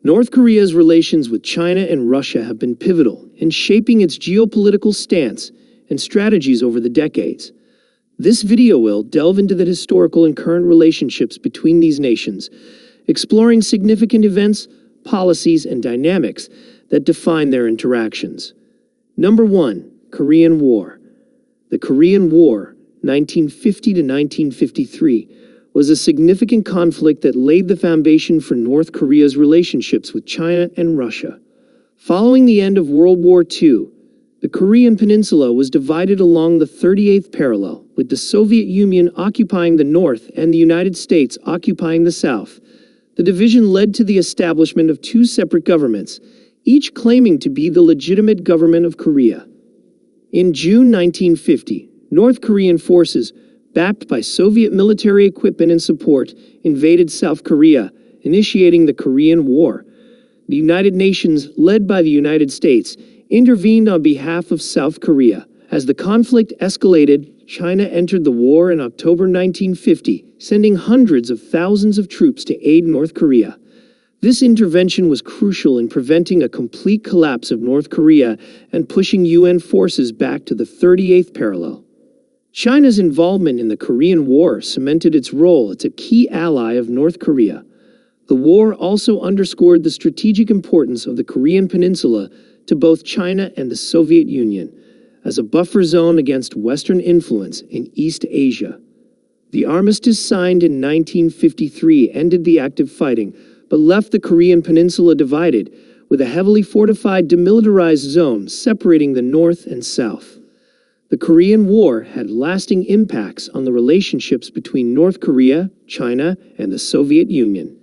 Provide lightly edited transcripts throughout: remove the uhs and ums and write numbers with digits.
North Korea's relations with China and Russia have been pivotal in shaping its geopolitical stance and strategies over the decades. This video will delve into the historical and current relationships between these nations, exploring significant events, policies, and dynamics that define their interactions. Number 1. Korean War. The Korean War, 1950 to 1953, was a significant conflict that laid the foundation for North Korea's relationships with China and Russia. Following the end of World War II, the Korean Peninsula was divided along the 38th parallel, with the Soviet Union occupying the north and the United States occupying the south. The division led to the establishment of two separate governments, each claiming to be the legitimate government of Korea. In June 1950, North Korean forces, backed by Soviet military equipment and support, invaded South Korea, initiating the Korean War. The United Nations, led by the United States, intervened on behalf of South Korea. As the conflict escalated, China entered the war in October 1950, sending hundreds of thousands of troops to aid North Korea. This intervention was crucial in preventing a complete collapse of North Korea and pushing UN forces back to the 38th parallel. China's involvement in the Korean War cemented its role as a key ally of North Korea. The war also underscored the strategic importance of the Korean Peninsula to both China and the Soviet Union, as a buffer zone against Western influence in East Asia. The armistice signed in 1953 ended the active fighting, but left the Korean Peninsula divided, with a heavily fortified demilitarized zone separating the North and South. The Korean War had lasting impacts on the relationships between North Korea, China, and the Soviet Union.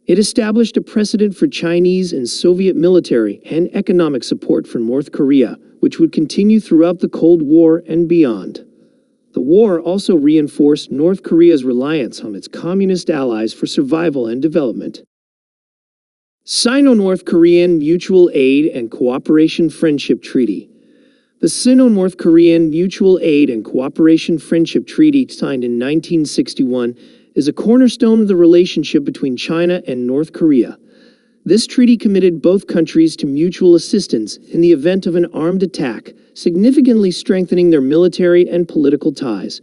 It established a precedent for Chinese and Soviet military and economic support for North Korea, which would continue throughout the Cold War and beyond. The war also reinforced North Korea's reliance on its communist allies for survival and development. Sino-North Korean Mutual Aid and Cooperation Friendship Treaty. The Sino-North Korean Mutual Aid and Cooperation Friendship Treaty, signed in 1961, is a cornerstone of the relationship between China and North Korea. This treaty committed both countries to mutual assistance in the event of an armed attack, significantly strengthening their military and political ties.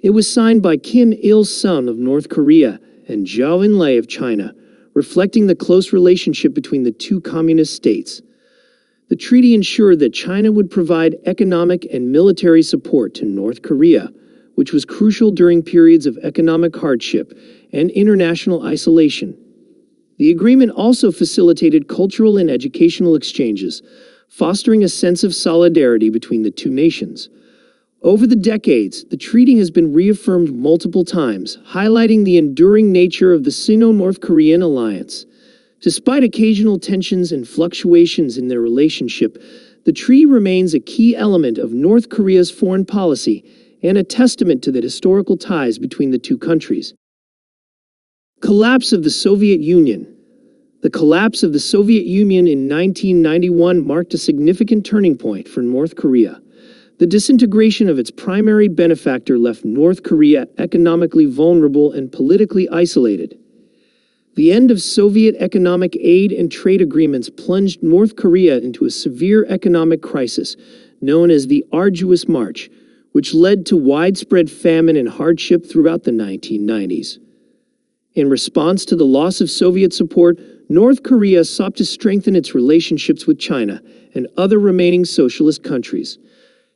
It was signed by Kim Il-sung of North Korea and Zhou Enlai of China, reflecting the close relationship between the two communist states. The treaty ensured that China would provide economic and military support to North Korea, which was crucial during periods of economic hardship and international isolation. The agreement also facilitated cultural and educational exchanges, fostering a sense of solidarity between the two nations. Over the decades, the treaty has been reaffirmed multiple times, highlighting the enduring nature of the Sino-North Korean alliance. Despite occasional tensions and fluctuations in their relationship, the treaty remains a key element of North Korea's foreign policy and a testament to the historical ties between the two countries. Collapse of the Soviet Union. The collapse of the Soviet Union in 1991 marked a significant turning point for North Korea. The disintegration of its primary benefactor left North Korea economically vulnerable and politically isolated. The end of Soviet economic aid and trade agreements plunged North Korea into a severe economic crisis, known as the Arduous March, which led to widespread famine and hardship throughout the 1990s. In response to the loss of Soviet support, North Korea sought to strengthen its relationships with China and other remaining socialist countries.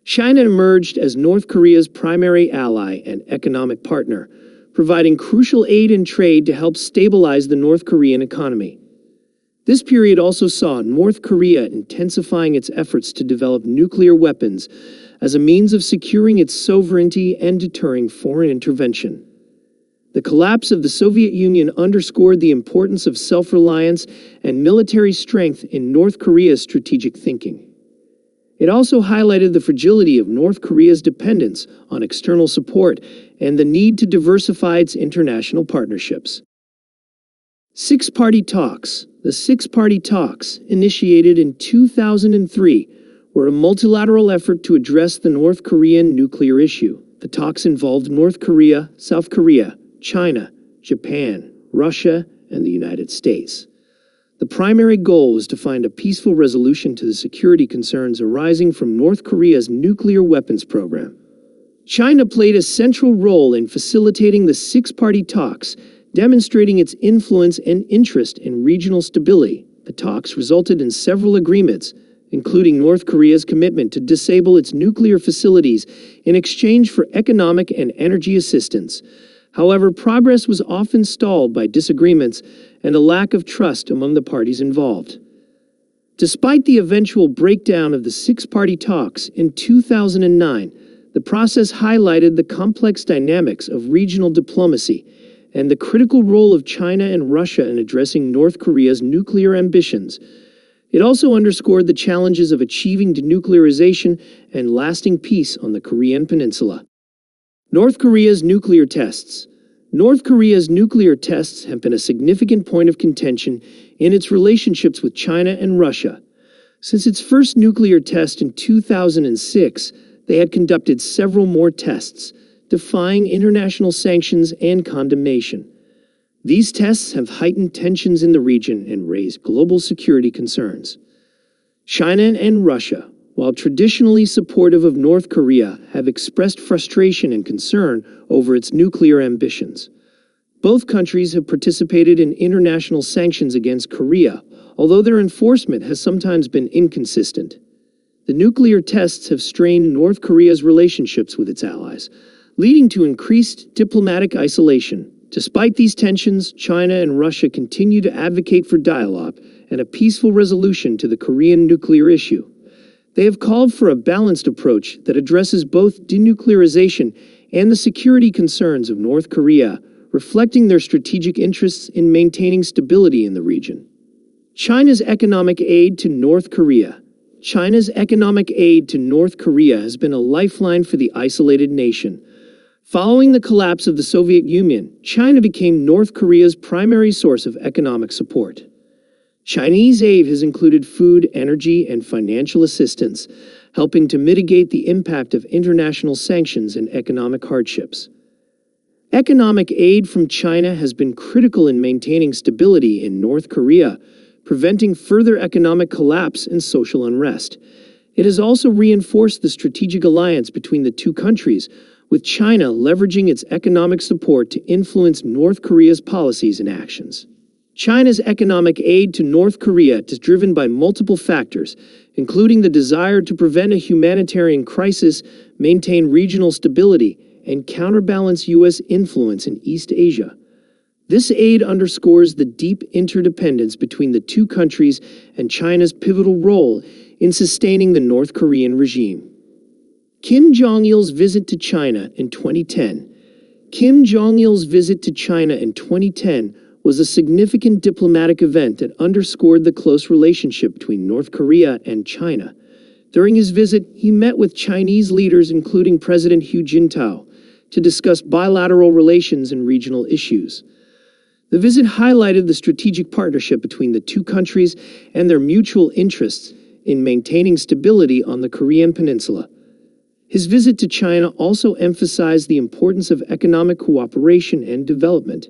China emerged as North Korea's primary ally and economic partner, providing crucial aid and trade to help stabilize the North Korean economy. This period also saw North Korea intensifying its efforts to develop nuclear weapons as a means of securing its sovereignty and deterring foreign intervention. The collapse of the Soviet Union underscored the importance of self-reliance and military strength in North Korea's strategic thinking. It also highlighted the fragility of North Korea's dependence on external support and the need to diversify its international partnerships. Six-Party Talks. The Six-Party Talks, initiated in 2003, were a multilateral effort to address the North Korean nuclear issue. The talks involved North Korea, South Korea, China, Japan, Russia, and the United States. The primary goal was to find a peaceful resolution to the security concerns arising from North Korea's nuclear weapons program. China played a central role in facilitating the six-party talks, demonstrating its influence and interest in regional stability. The talks resulted in several agreements, including North Korea's commitment to disable its nuclear facilities in exchange for economic and energy assistance. However, progress was often stalled by disagreements and a lack of trust among the parties involved. Despite the eventual breakdown of the six-party talks in 2009, the process highlighted the complex dynamics of regional diplomacy and the critical role of China and Russia in addressing North Korea's nuclear ambitions. It also underscored the challenges of achieving denuclearization and lasting peace on the Korean Peninsula. North Korea's nuclear tests. North Korea's nuclear tests have been a significant point of contention in its relationships with China and Russia. Since its first nuclear test in 2006, they had conducted several more tests, defying international sanctions and condemnation. These tests have heightened tensions in the region and raised global security concerns. China and Russia, while traditionally supportive of North Korea, have expressed frustration and concern over its nuclear ambitions. Both countries have participated in international sanctions against Korea, although their enforcement has sometimes been inconsistent. The nuclear tests have strained North Korea's relationships with its allies, leading to increased diplomatic isolation. Despite these tensions, China and Russia continue to advocate for dialogue and a peaceful resolution to the Korean nuclear issue. They have called for a balanced approach that addresses both denuclearization and the security concerns of North Korea, reflecting their strategic interests in maintaining stability in the region. China's economic aid to North Korea. China's economic aid to North Korea has been a lifeline for the isolated nation. Following the collapse of the Soviet Union, China became North Korea's primary source of economic support. Chinese aid has included food, energy, and financial assistance, helping to mitigate the impact of international sanctions and economic hardships. Economic aid from China has been critical in maintaining stability in North Korea, preventing further economic collapse and social unrest. It has also reinforced the strategic alliance between the two countries, with China leveraging its economic support to influence North Korea's policies and actions. China's economic aid to North Korea is driven by multiple factors, including the desire to prevent a humanitarian crisis, maintain regional stability, and counterbalance U.S. influence in East Asia. This aid underscores the deep interdependence between the two countries and China's pivotal role in sustaining the North Korean regime. Kim Jong-il's visit to China in 2010. Kim Jong-il's visit to China in 2010 was a significant diplomatic event that underscored the close relationship between North Korea and China. During his visit, he met with Chinese leaders including President Hu Jintao to discuss bilateral relations and regional issues. The visit highlighted the strategic partnership between the two countries and their mutual interests in maintaining stability on the Korean Peninsula. His visit to China also emphasized the importance of economic cooperation and development.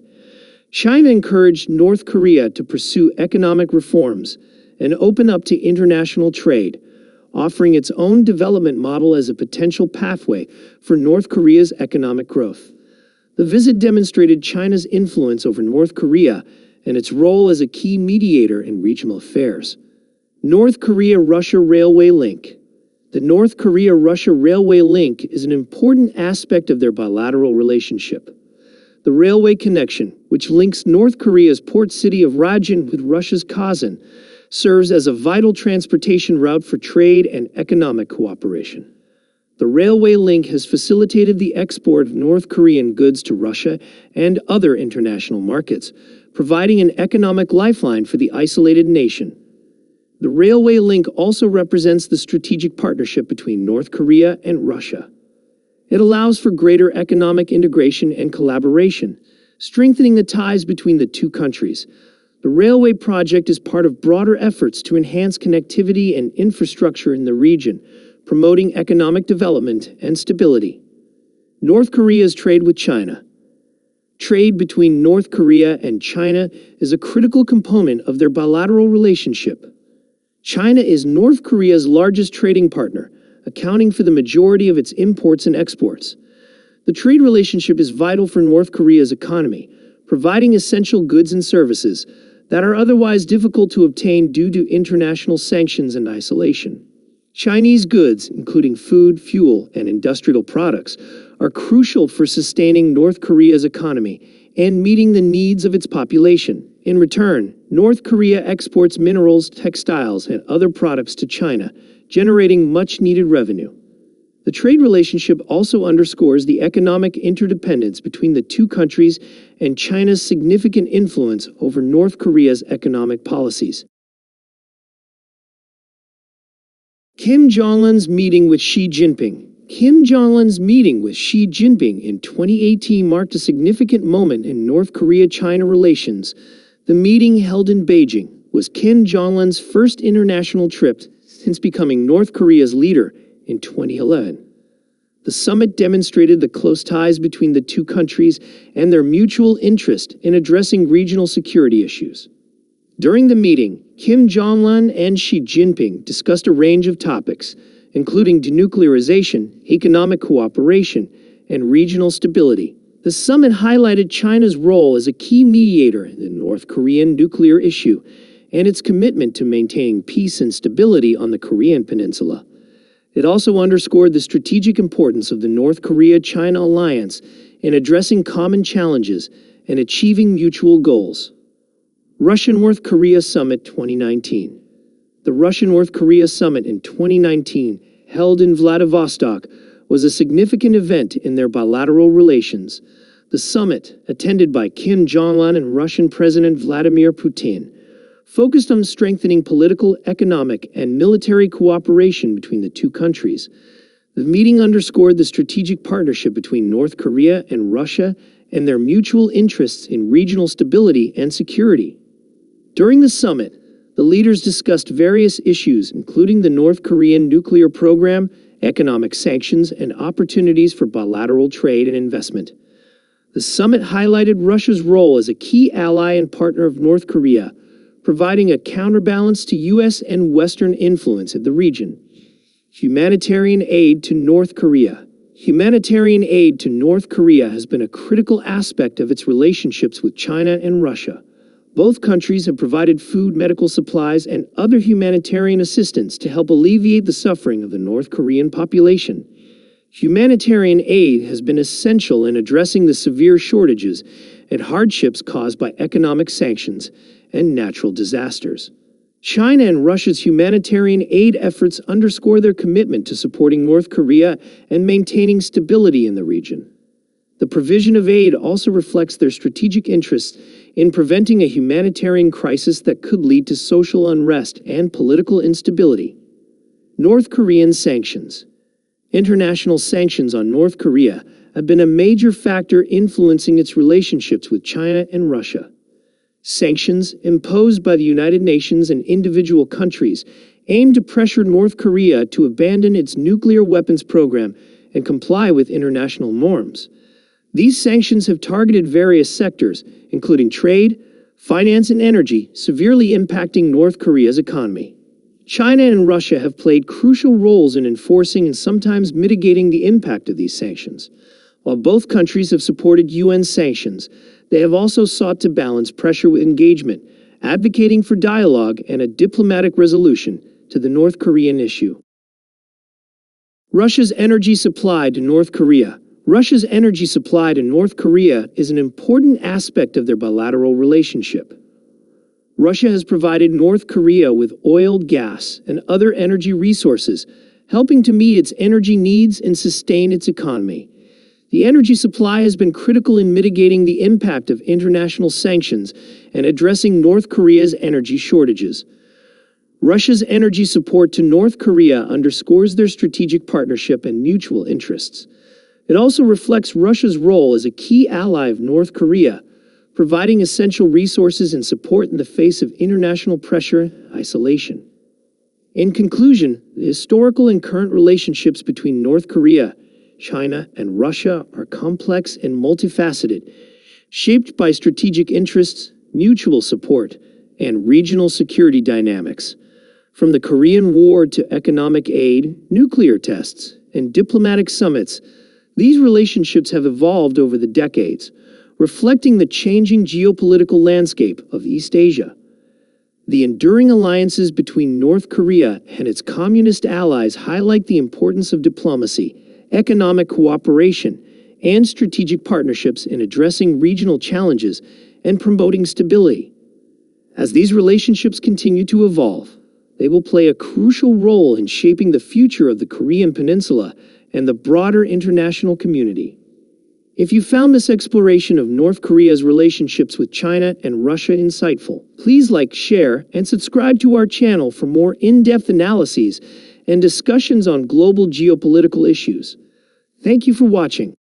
China encouraged North Korea to pursue economic reforms and open up to international trade, offering its own development model as a potential pathway for North Korea's economic growth. The visit demonstrated China's influence over North Korea and its role as a key mediator in regional affairs. North Korea-Russia Railway Link. The North Korea-Russia Railway Link is an important aspect of their bilateral relationship. The railway connection, which links North Korea's port city of Rajan with Russia's Kazan, serves as a vital transportation route for trade and economic cooperation. The railway link has facilitated the export of North Korean goods to Russia and other international markets, providing an economic lifeline for the isolated nation. The railway link also represents the strategic partnership between North Korea and Russia. It allows for greater economic integration and collaboration, strengthening the ties between the two countries. The railway project is part of broader efforts to enhance connectivity and infrastructure in the region, promoting economic development and stability. North Korea's trade with China. Trade between North Korea and China is a critical component of their bilateral relationship. China is North Korea's largest trading partner, accounting for the majority of its imports and exports. The trade relationship is vital for North Korea's economy, providing essential goods and services that are otherwise difficult to obtain due to international sanctions and isolation. Chinese goods, including food, fuel, and industrial products, are crucial for sustaining North Korea's economy and meeting the needs of its population. In return, North Korea exports minerals, textiles, and other products to China, generating much-needed revenue. The trade relationship also underscores the economic interdependence between the two countries and China's significant influence over North Korea's economic policies. Kim Jong-un's meeting with Xi Jinping. Kim Jong-un's meeting with Xi Jinping in 2018 marked a significant moment in North Korea-China relations. The meeting, held in Beijing, was Kim Jong-un's first international trip since becoming North Korea's leader in 2011. The summit demonstrated the close ties between the two countries and their mutual interest in addressing regional security issues. During the meeting, Kim Jong-un and Xi Jinping discussed a range of topics, including denuclearization, economic cooperation, and regional stability. The summit highlighted China's role as a key mediator in the North Korean nuclear issue and its commitment to maintaining peace and stability on the Korean peninsula. It also underscored the strategic importance of the North Korea-China alliance in addressing common challenges and achieving mutual goals. Russia-North Korea Summit 2019. The Russia-North Korea Summit in 2019, held in Vladivostok, was a significant event in their bilateral relations. The summit, attended by Kim Jong-un and Russian President Vladimir Putin, focused on strengthening political, economic, and military cooperation between the two countries. The meeting underscored the strategic partnership between North Korea and Russia and their mutual interests in regional stability and security. During the summit, the leaders discussed various issues, including the North Korean nuclear program, economic sanctions, and opportunities for bilateral trade and investment. The summit highlighted Russia's role as a key ally and partner of North Korea, providing a counterbalance to U.S. and Western influence in the region. Humanitarian aid to North Korea. Humanitarian aid to North Korea has been a critical aspect of its relationships with China and Russia. Both countries have provided food, medical supplies, and other humanitarian assistance to help alleviate the suffering of the North Korean population. Humanitarian aid has been essential in addressing the severe shortages and hardships caused by economic sanctions and natural disasters. China and Russia's humanitarian aid efforts underscore their commitment to supporting North Korea and maintaining stability in the region. The provision of aid also reflects their strategic interests in preventing a humanitarian crisis that could lead to social unrest and political instability. North Korean sanctions. International sanctions on North Korea have been a major factor influencing its relationships with China and Russia. Sanctions imposed by the United Nations and individual countries aim to pressure North Korea to abandon its nuclear weapons program and comply with international norms. These sanctions have targeted various sectors, including trade, finance, and energy, severely impacting North Korea's economy. China and Russia have played crucial roles in enforcing and sometimes mitigating the impact of these sanctions. While both countries have supported UN sanctions, they have also sought to balance pressure with engagement, advocating for dialogue and a diplomatic resolution to the North Korean issue. Russia's energy supply to North Korea. Russia's energy supply to North Korea is an important aspect of their bilateral relationship. Russia has provided North Korea with oil, gas, and other energy resources, helping to meet its energy needs and sustain its economy. The energy supply has been critical in mitigating the impact of international sanctions and addressing North Korea's energy shortages. Russia's energy support to North Korea underscores their strategic partnership and mutual interests. It also reflects Russia's role as a key ally of North Korea, providing essential resources and support in the face of international pressure and isolation. In conclusion, the historical and current relationships between North Korea, China, and Russia are complex and multifaceted, shaped by strategic interests, mutual support, and regional security dynamics. From the Korean War to economic aid, nuclear tests, and diplomatic summits, these relationships have evolved over the decades, reflecting the changing geopolitical landscape of East Asia. The enduring alliances between North Korea and its communist allies highlight the importance of diplomacy, economic cooperation, and strategic partnerships in addressing regional challenges and promoting stability. As these relationships continue to evolve, they will play a crucial role in shaping the future of the Korean Peninsula and the broader international community. If you found this exploration of North Korea's relationships with China and Russia insightful, please like, share, and subscribe to our channel for more in-depth analyses and discussions on global geopolitical issues. Thank you for watching.